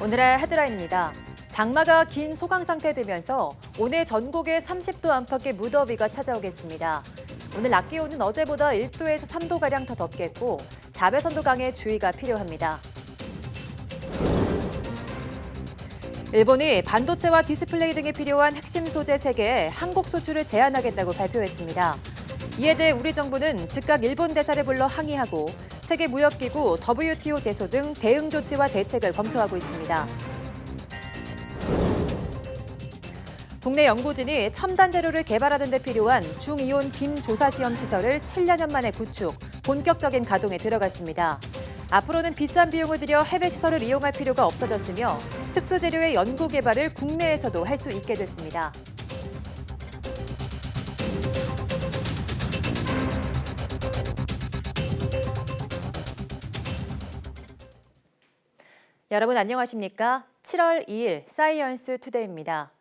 오늘의 헤드라인입니다. 장마가 긴 소강 상태 되면서 오늘 전국에 30도 안팎의 무더위가 찾아오겠습니다. 오늘 낮 기온은 어제보다 1도에서 3도가량 더 덥겠고 자외선도 강에 주의가 필요합니다. 일본이 반도체와 디스플레이 등에 필요한 핵심 소재 3개에 한국 수출을 제한하겠다고 발표했습니다. 이에 대해 우리 정부는 즉각 일본 대사를 불러 항의하고 세계무역기구 WTO 제소 등 대응 조치와 대책을 검토하고 있습니다. 국내 연구진이 첨단 재료를 개발하는 데 필요한 중이온 빔 조사 시험 시설을 7여 년 만에 구축, 본격적인 가동에 들어갔습니다. 앞으로는 비싼 비용을 들여 해외 시설을 이용할 필요가 없어졌으며 특수 재료의 연구 개발을 국내에서도 할 수 있게 됐습니다. 여러분 안녕하십니까? 7월 2일 사이언스 투데이입니다.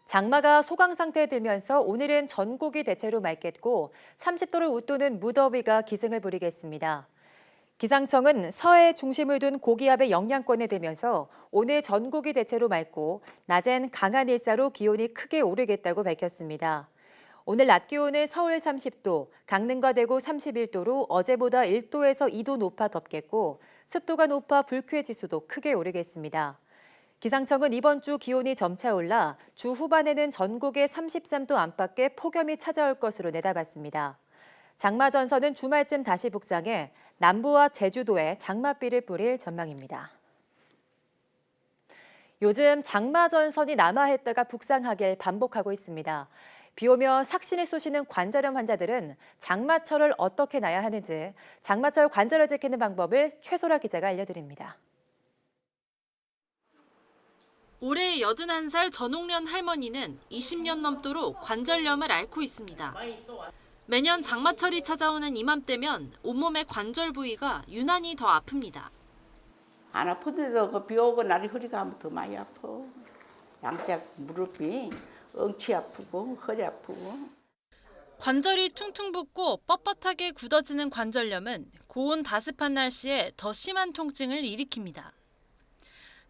장마가 소강 상태에 들면서 오늘은 전국이 대체로 맑겠고 30도를 웃도는 무더위가 기승을 부리겠습니다. 기상청은 서해 중심을 둔 고기압의 영향권에 들면서 오늘 전국이 대체로 맑고 낮엔 강한 일사로 기온이 크게 오르겠다고 밝혔습니다. 오늘 낮 기온은 서울 30도, 강릉과 대구 31도로 어제보다 1도에서 2도 높아 덥겠고 습도가 높아 불쾌 지수도 크게 오르겠습니다. 기상청은 이번 주 기온이 점차 올라 주 후반에는 전국에 33도 안팎의 폭염이 찾아올 것으로 내다봤습니다. 장마 전선은 주말쯤 다시 북상해 남부와 제주도에 장맛비를 뿌릴 전망입니다. 요즘 장마 전선이 남하했다가 북상하길 반복하고 있습니다. 비 오며 삭신이 쑤시는 관절염 환자들은 장마철을 어떻게 나야 하는지 장마철 관절을 지키는 방법을 최소라 기자가 알려드립니다. 올해 81살 전옥련 할머니는 20년 넘도록 관절염을 앓고 있습니다. 매년 장마철이 찾아오는 이맘때면 온몸의 관절 부위가 유난히 더 아픕니다. 안 아픈데도 비 오고 날이 허리가 더 많이 아파. 양쪽 무릎이 엉치 아프고 허리 아프고. 관절이 퉁퉁 붓고 뻣뻣하게 굳어지는 관절염은 고온 다습한 날씨에 더 심한 통증을 일으킵니다.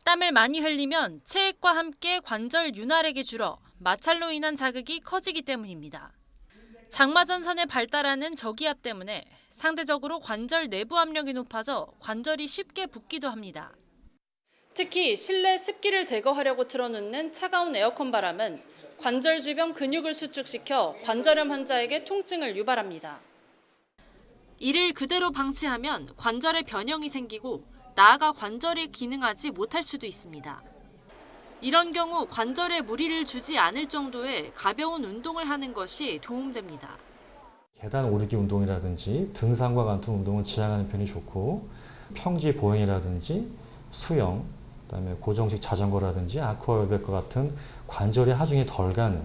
땀을 많이 흘리면 체액과 함께 관절 윤활액이 줄어 마찰로 인한 자극이 커지기 때문입니다. 장마 전선에 발달하는 저기압 때문에 상대적으로 관절 내부 압력이 높아져 관절이 쉽게 붓기도 합니다. 특히 실내 습기를 제거하려고 틀어놓는 차가운 에어컨 바람은 관절 주변 근육을 수축시켜 관절염 환자에게 통증을 유발합니다. 이를 그대로 방치하면 관절에 변형이 생기고 나아가 관절이 기능하지 못할 수도 있습니다. 이런 경우 관절에 무리를 주지 않을 정도의 가벼운 운동을 하는 것이 도움됩니다. 계단 오르기 운동이라든지 등산과 같은 운동은 지향하는 편이 좋고 평지 보행이라든지 수영, 그다음에 고정식 자전거라든지 아쿠아로빅과 같은 관절이 하중이 덜 가는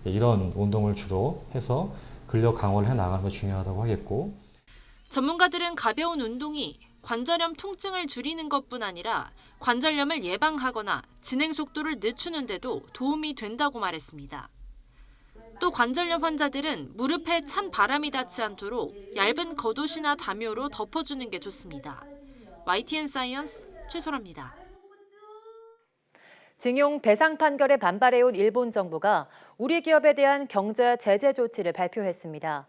이런 운동을 주로 해서 근력 강화를 해 나가는 게 중요하다고 하겠고 전문가들은 가벼운 운동이 관절염 통증을 줄이는 것뿐 아니라 관절염을 예방하거나 진행 속도를 늦추는 데도 도움이 된다고 말했습니다. 또 관절염 환자들은 무릎에 찬 바람이 닿지 않도록 얇은 겉옷이나 담요로 덮어주는 게 좋습니다. YTN 사이언스 최소라입니다. 징용 배상 판결에 반발해온 일본 정부가 우리 기업에 대한 경제 제재 조치를 발표했습니다.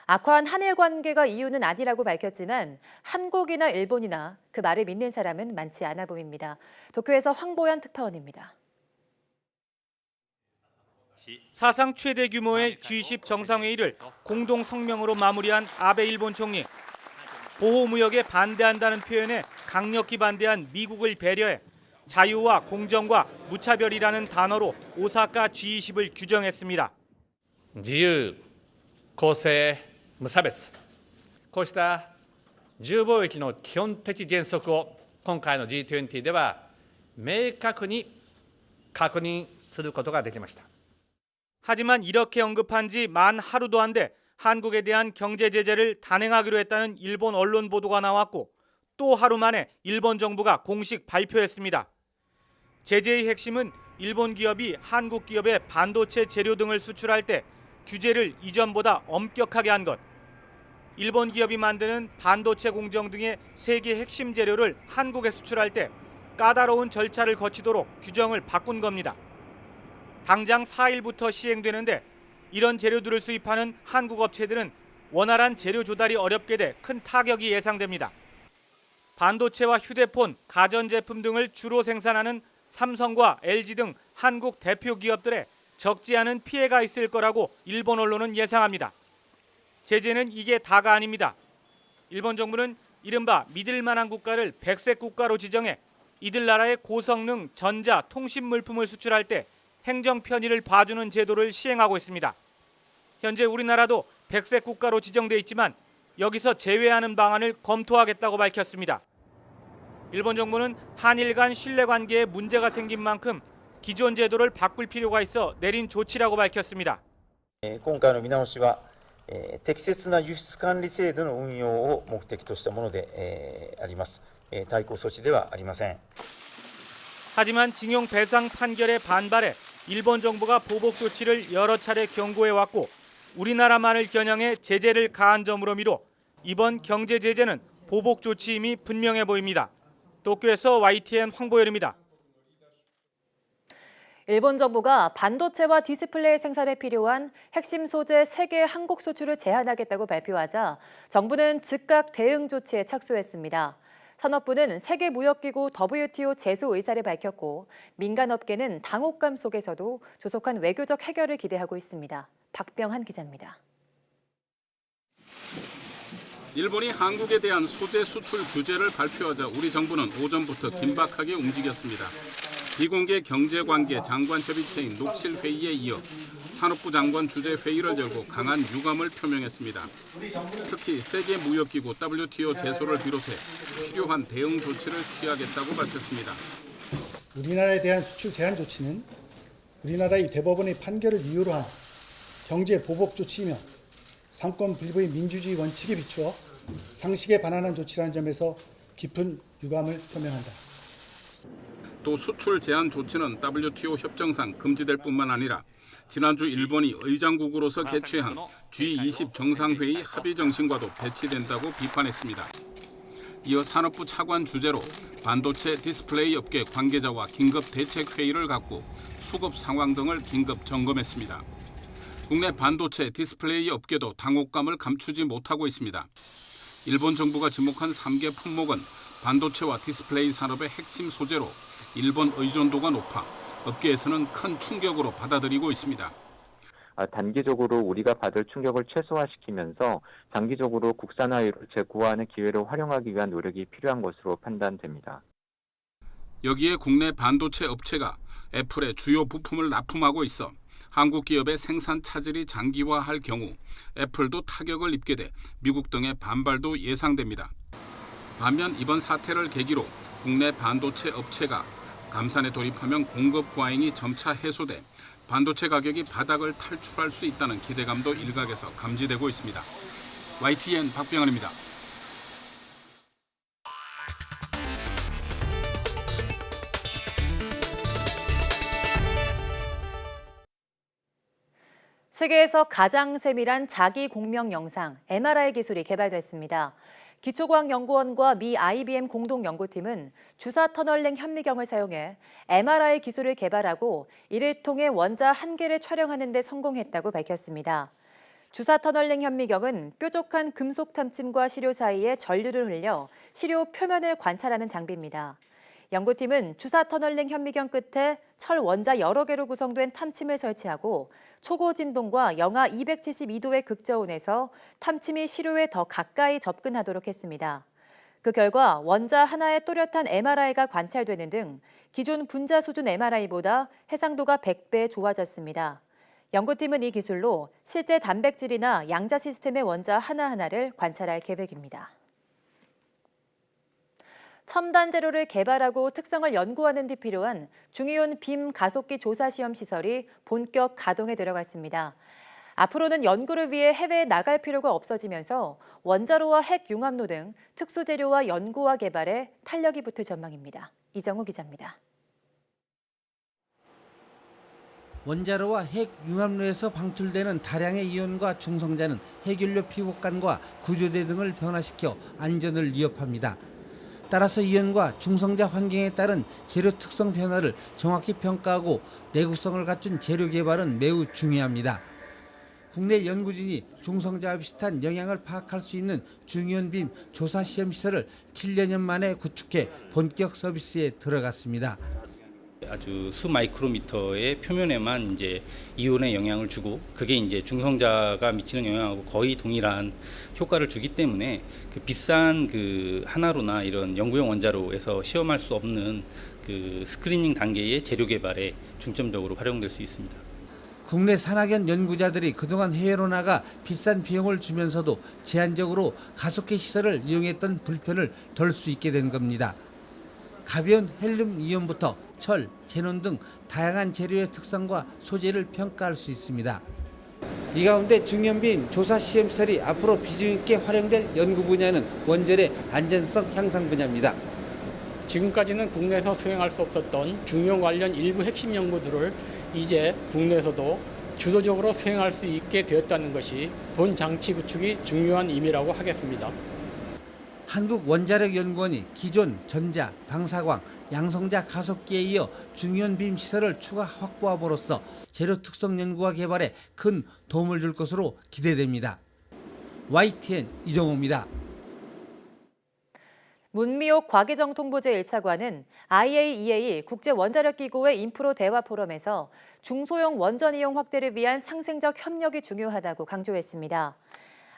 악화한 한일 관계가 이유는 아니라고 밝혔지만 한국이나 일본이나 그 말을 믿는 사람은 많지 않아 보입니다. 도쿄에서 황보연 특파원입니다. 사상 최대 규모의 G20 정상회의를 공동 성명으로 마무리한 아베 일본 총리. 보호무역에 반대한다는 표현에 강력히 반대한 미국을 배려해 자유와 공정과 무차별이라는 단어로 오사카 G20을 규정했습니다. 自由、公正、無差別、こうした自由貿易の基本的原則を今回の G20 では明確に確認することができました。 하지만 이렇게 언급한 지 만 하루도 안 돼 한국에 대한 경제 제재를 단행하기로 했다는 일본 언론 보도가 나왔고 또 하루 만에 일본 정부가 공식 발표했습니다. 제재의 핵심은 일본 기업이 한국 기업에 반도체 재료 등을 수출할 때 규제를 이전보다 엄격하게 한 것. 일본 기업이 만드는 반도체 공정 등의 세계 핵심 재료를 한국에 수출할 때 까다로운 절차를 거치도록 규정을 바꾼 겁니다. 당장 4일부터 시행되는데 이런 재료들을 수입하는 한국 업체들은 원활한 재료 조달이 어렵게 돼 큰 타격이 예상됩니다. 반도체와 휴대폰, 가전제품 등을 주로 생산하는 삼성과 LG 등 한국 대표 기업들의 적지 않은 피해가 있을 거라고 일본 언론은 예상합니다. 제재는 이게 다가 아닙니다. 일본 정부는 이른바 믿을 만한 국가를 백색 국가로 지정해 이들 나라의 고성능 전자, 통신 물품을 수출할 때 행정 편의를 봐주는 제도를 시행하고 있습니다. 현재 우리나라도 백색 국가로 지정돼 있지만 여기서 제외하는 방안을 검토하겠다고 밝혔습니다. 일본 정부는 한일 간 신뢰관계에 문제가 생긴 만큼 기존 제도를 바꿀 필요가 있어 내린 조치라고 밝혔습니다. 今回の見直しは、適切な輸出管理制度の運用を目的としたもので、あります。対抗措置ではありません。 하지만 징용 배상 판결에 반발해 일본 정부가 보복 조치를 여러 차례 경고해왔고 우리나라만을 겨냥해 제재를 가한 점으로 미뤄 이번 경제 제재는 보복 조치임이 분명해 보입니다. 도쿄에서 YTN 황보열입니다. 일본 정부가 반도체와 디스플레이 생산에 필요한 핵심 소재 3개 한국 수출을 제한하겠다고 발표하자 정부는 즉각 대응 조치에 착수했습니다. 산업부는 세계무역기구 WTO 제소 의사를 밝혔고 민간업계는 당혹감 속에서도 조속한 외교적 해결을 기대하고 있습니다. 박병한 기자입니다. 일본이 한국에 대한 소재 수출 규제를 발표하자 우리 정부는 오전부터 긴박하게 움직였습니다. 비공개 경제관계 장관협의체인 녹실회의에 이어 산업부 장관 주재 회의를 열고 강한 유감을 표명했습니다. 특히 세계무역기구 WTO 제소를 비롯해 필요한 대응 조치를 취하겠다고 밝혔습니다. 우리나라에 대한 수출 제한 조치는 우리나라의 대법원의 판결을 이유로 한 경제 보복 조치이며 상권 분립의 민주주의 원칙에 비추어 상식에 반하는 조치라는 점에서 깊은 유감을 표명한다. 또 수출 제한 조치는 WTO 협정상 금지될 뿐만 아니라 지난주 일본이 의장국으로서 개최한 G20 정상회의 합의 정신과도 배치된다고 비판했습니다. 이어 산업부 차관 주재로 반도체 디스플레이 업계 관계자와 긴급 대책 회의를 갖고 수급 상황 등을 긴급 점검했습니다. 국내 반도체 디스플레이 업계도 당혹감을 감추지 못하고 있습니다. 일본 정부가 지목한 3개 품목은 반도체와 디스플레이 산업의 핵심 소재로 일본 의존도가 높아 업계에서는 큰 충격으로 받아들이고 있습니다. 단기적으로 우리가 받을 충격을 최소화시키면서 장기적으로 국산화율을 재고화하는 기회를 활용하기 위한 노력이 필요한 것으로 판단됩니다. 여기에 국내 반도체 업체가 애플의 주요 부품을 납품하고 있어 한국 기업의 생산 차질이 장기화할 경우 애플도 타격을 입게 돼 미국 등의 반발도 예상됩니다. 반면 이번 사태를 계기로 국내 반도체 업체가 감산에 돌입하면 공급 과잉이 점차 해소돼 반도체 가격이 바닥을 탈출할 수 있다는 기대감도 일각에서 감지되고 있습니다. YTN 박병환입니다. 세계에서 가장 세밀한 자기 공명 영상 MRI 기술이 개발됐습니다. 기초과학연구원과 미 IBM 공동연구팀은 주사 터널링 현미경을 사용해 MRI 기술을 개발하고 이를 통해 원자 1개를 촬영하는 데 성공했다고 밝혔습니다. 주사 터널링 현미경은 뾰족한 금속 탐침과 시료 사이에 전류를 흘려 시료 표면을 관찰하는 장비입니다. 연구팀은 주사 터널링 현미경 끝에 철 원자 여러 개로 구성된 탐침을 설치하고 초고 진동과 영하 272도의 극저온에서 탐침이 시료에 더 가까이 접근하도록 했습니다. 그 결과 원자 하나의 또렷한 MRI가 관찰되는 등 기존 분자 수준 MRI보다 해상도가 100배 좋아졌습니다. 연구팀은 이 기술로 실제 단백질이나 양자 시스템의 원자 하나하나를 관찰할 계획입니다. 첨단 재료를 개발하고 특성을 연구하는 데 필요한 중이온 빔 가속기 조사 시험 시설이 본격 가동에 들어갔습니다. 앞으로는 연구를 위해 해외에 나갈 필요가 없어지면서 원자로와 핵 융합로 등 특수 재료와 연구와 개발에 탄력이 붙을 전망입니다. 이정우 기자입니다. 원자로와 핵 융합로에서 방출되는 다량의 이온과 중성자는 핵연료 피복관과 구조대 등을 변화시켜 안전을 위협합니다. 따라서 이온과 중성자 환경에 따른 재료 특성 변화를 정확히 평가하고 내구성을 갖춘 재료 개발은 매우 중요합니다. 국내 연구진이 중성자와 비슷한 영향을 파악할 수 있는 중이온빔 조사 시험 시설을 7년 만에 구축해 본격 서비스에 들어갔습니다. 아주 수 마이크로미터의 표면에만 이제 이온의 영향을 주고 그게 이제 중성자가 미치는 영향하고 거의 동일한 효과를 주기 때문에 그 비싼 그 하나로나 이런 연구용 원자로에서 시험할 수 없는 그 스크리닝 단계의 재료 개발에 중점적으로 활용될 수 있습니다. 국내 산학연 연구자들이 그동안 해외로 나가 비싼 비용을 주면서도 제한적으로 가속기 시설을 이용했던 불편을 덜 수 있게 된 겁니다. 가벼운 헬륨 이온부터 철, 제논 등 다양한 재료의 특성과 소재를 평가할 수 있습니다. 이 가운데 중이온빔 조사 시험시설이 앞으로 비중 있게 활용될 연구 분야는 원전의 안전성 향상 분야입니다. 지금까지는 국내에서 수행할 수 없었던 중이온 관련 일부 핵심 연구들을 이제 국내에서도 주도적으로 수행할 수 있게 되었다는 것이 본 장치 구축이 중요한 의미라고 하겠습니다. 한국원자력연구원이 기존 전자, 방사광, 양성자 가속기에 이어 중이온빔 시설을 추가 확보함으로써 재료 특성 연구와 개발에 큰 도움을 줄 것으로 기대됩니다. YTN 이정호입니다. 문미옥 과기정통부제 1차관은 IAEA 국제원자력기구의 인프로 대화 포럼에서 중소형 원전 이용 확대를 위한 상생적 협력이 중요하다고 강조했습니다.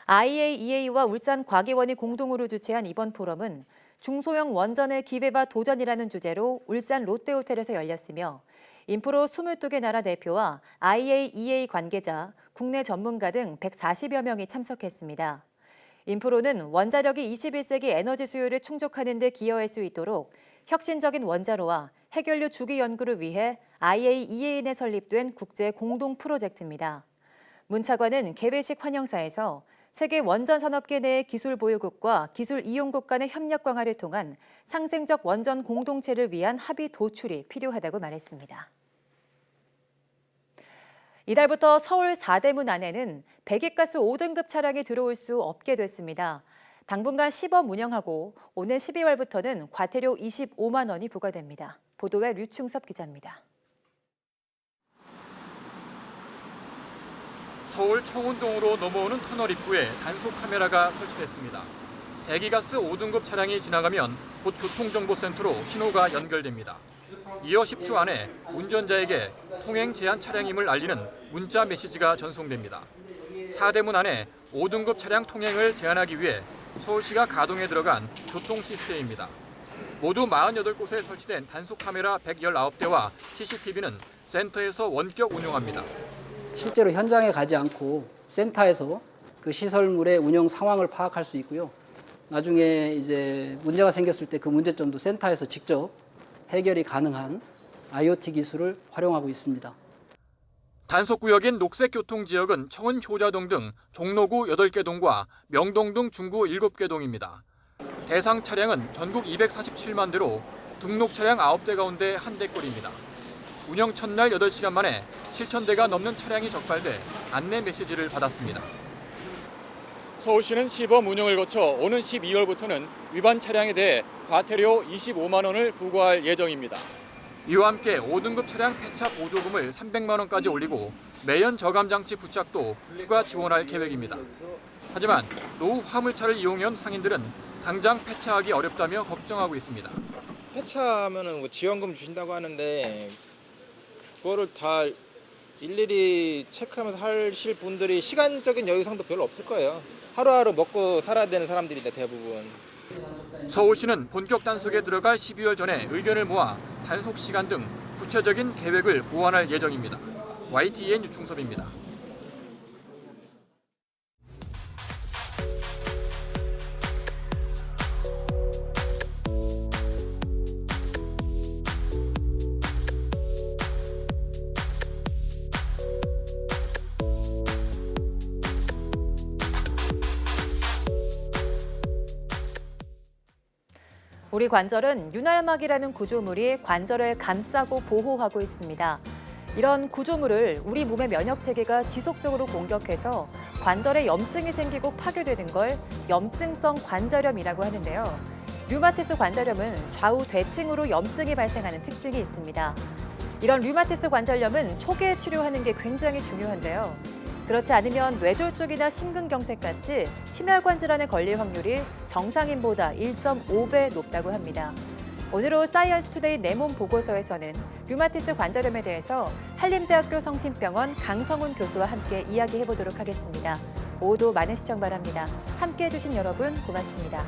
IAEA와 울산 과기원이 공동으로 주최한 이번 포럼은 중소형 원전의 기회와 도전이라는 주제로 울산 롯데호텔에서 열렸으며 인프로 22개 나라 대표와 IAEA 관계자, 국내 전문가 등 140여 명이 참석했습니다. 인프로는 원자력이 21세기 에너지 수요를 충족하는 데 기여할 수 있도록 혁신적인 원자로와 핵연료 주기 연구를 위해 IAEA 내 설립된 국제 공동 프로젝트입니다. 문 차관은 개회식 환영사에서 세계 원전 산업계 내의 기술 보유국과 기술 이용국 간의 협력 강화를 통한 상생적 원전 공동체를 위한 합의 도출이 필요하다고 말했습니다. 이달부터 서울 4대문 안에는 배기가스 5등급 차량이 들어올 수 없게 됐습니다. 당분간 시범 운영하고 오는 12월부터는 과태료 25만 원이 부과됩니다. 보도에 류충섭 기자입니다. 서울 청운동으로 넘어오는 터널 입구에 단속 카메라가 설치됐습니다. 배기가스 5등급 차량이 지나가면 곧 교통정보센터로 신호가 연결됩니다. 이어 10초 안에 운전자에게 통행 제한 차량임을 알리는 문자 메시지가 전송됩니다. 4대문 안에 5등급 차량 통행을 제한하기 위해 서울시가 가동에 들어간 교통 시스템입니다. 모두 48곳에 설치된 단속 카메라 119대와 CCTV는 센터에서 원격 운용합니다. 실제로 현장에 가지 않고 센터에서 그 시설물의 운영 상황을 파악할 수 있고요. 나중에 이제 문제가 생겼을 때 그 문제점도 센터에서 직접 해결이 가능한 IoT 기술을 활용하고 있습니다. 단속구역인 녹색교통지역은 청운 효자동 등 종로구 8개 동과 명동 등 중구 7개 동입니다. 대상 차량은 전국 247만 대로 등록 차량 9대 가운데 1대꼴입니다. 운영 첫날 8시간 만에 7,000대가 넘는 차량이 적발돼 안내 메시지를 받았습니다. 서울시는 시범 운영을 거쳐 오는 12월부터는 위반 차량에 대해 과태료 25만 원을 부과할 예정입니다. 이와 함께 5등급 차량 폐차 보조금을 300만 원까지 올리고 매연 저감 장치 부착도 추가 지원할 계획입니다. 하지만 노후 화물차를 이용해온 상인들은 당장 폐차하기 어렵다며 걱정하고 있습니다. 폐차하면은 뭐 지원금 주신다고 하는데 그거를 다 일일이 체크하면서 하실 분들이 시간적인 여유상도 별로 없을 거예요. 하루하루 먹고 살아야 되는 사람들인데 대부분. 서울시는 본격 단속에 들어갈 12월 전에 의견을 모아 단속 시간 등 구체적인 계획을 보완할 예정입니다. YTN 유충섭입니다. 우리 관절은 윤활막이라는 구조물이 관절을 감싸고 보호하고 있습니다. 이런 구조물을 우리 몸의 면역체계가 지속적으로 공격해서 관절에 염증이 생기고 파괴되는 걸 염증성 관절염이라고 하는데요. 류마티스 관절염은 좌우 대칭으로 염증이 발생하는 특징이 있습니다. 이런 류마티스 관절염은 초기에 치료하는 게 굉장히 중요한데요. 그렇지 않으면 뇌졸중이나 심근경색같이 심혈관 질환에 걸릴 확률이 정상인보다 1.5배 높다고 합니다. 오늘로 사이언스 투데이 내 몸 보고서에서는 류마티스 관절염에 대해서 한림대학교 성심병원 강성훈 교수와 함께 이야기해보도록 하겠습니다. 모두 많은 시청 바랍니다. 함께해 주신 여러분 고맙습니다.